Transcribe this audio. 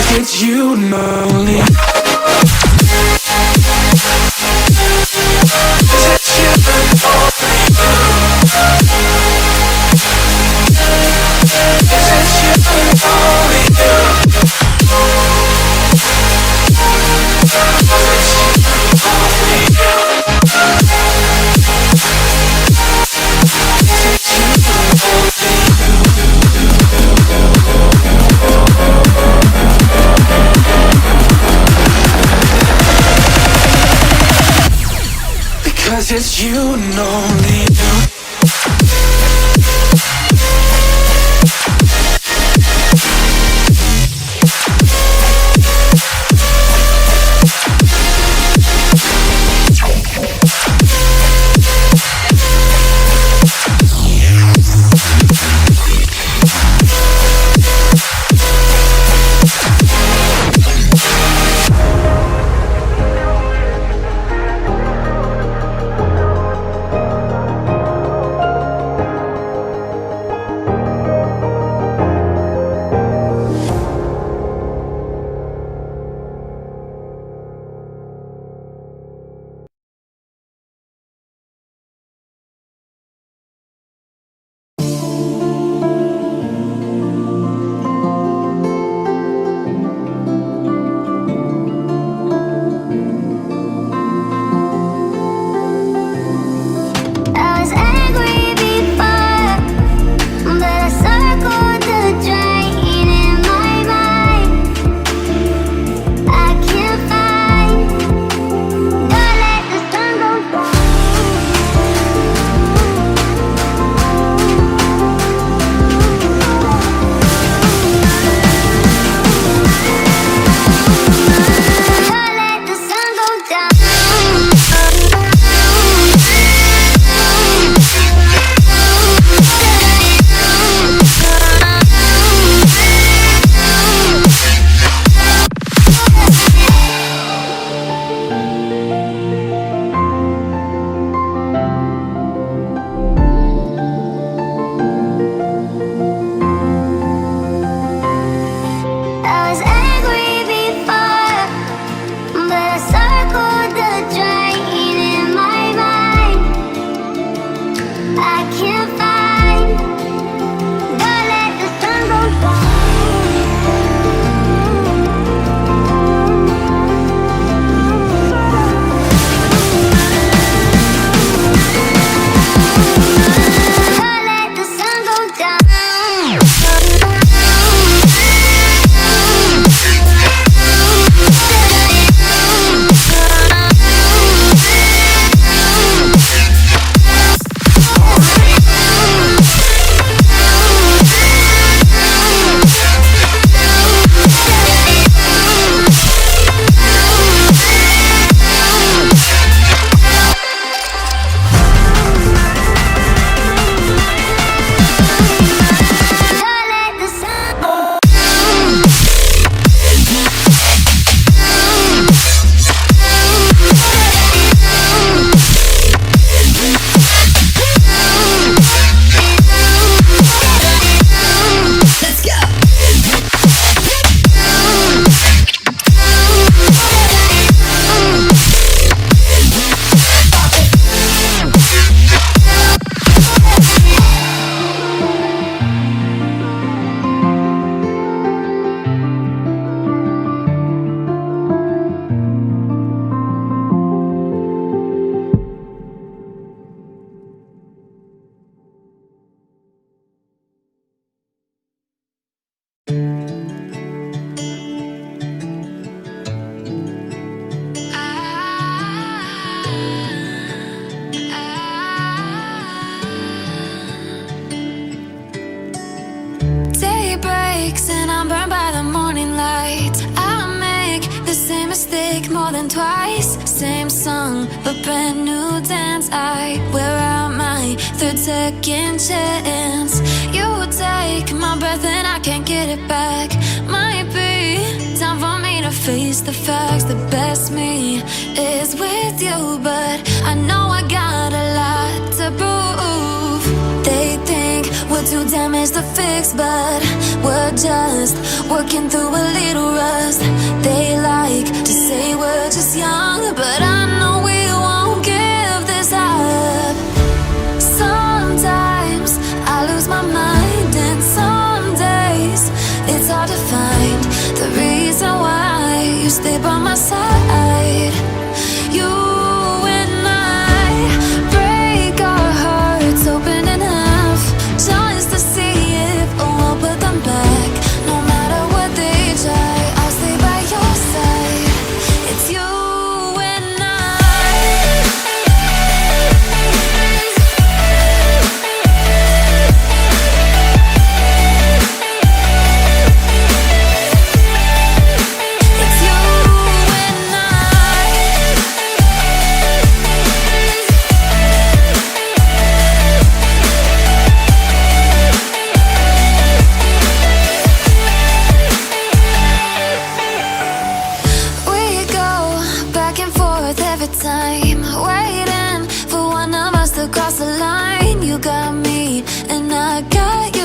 it's you only. Because it's you and only you. more than twice. Same song, but brand new dance. I wear out my third second chance. You take my breath and I can't get it back. Might be time for me to face the facts. The best me is with you, but I know I got a lot to prove. They think we're too damaged to fix, but we're just working through a little rust. They like to say we're just young, but I know we won't give this up. Sometimes I lose my mind, and some days it's hard to find the reason why you stay by my side. You and I break our hearts open in half, just to see if we'll put them back. No matter what they try, I'll stay by your side. It's you and I. It's you and I. We go back and forth every time, waiting for one of us to cross the line. You got me and I got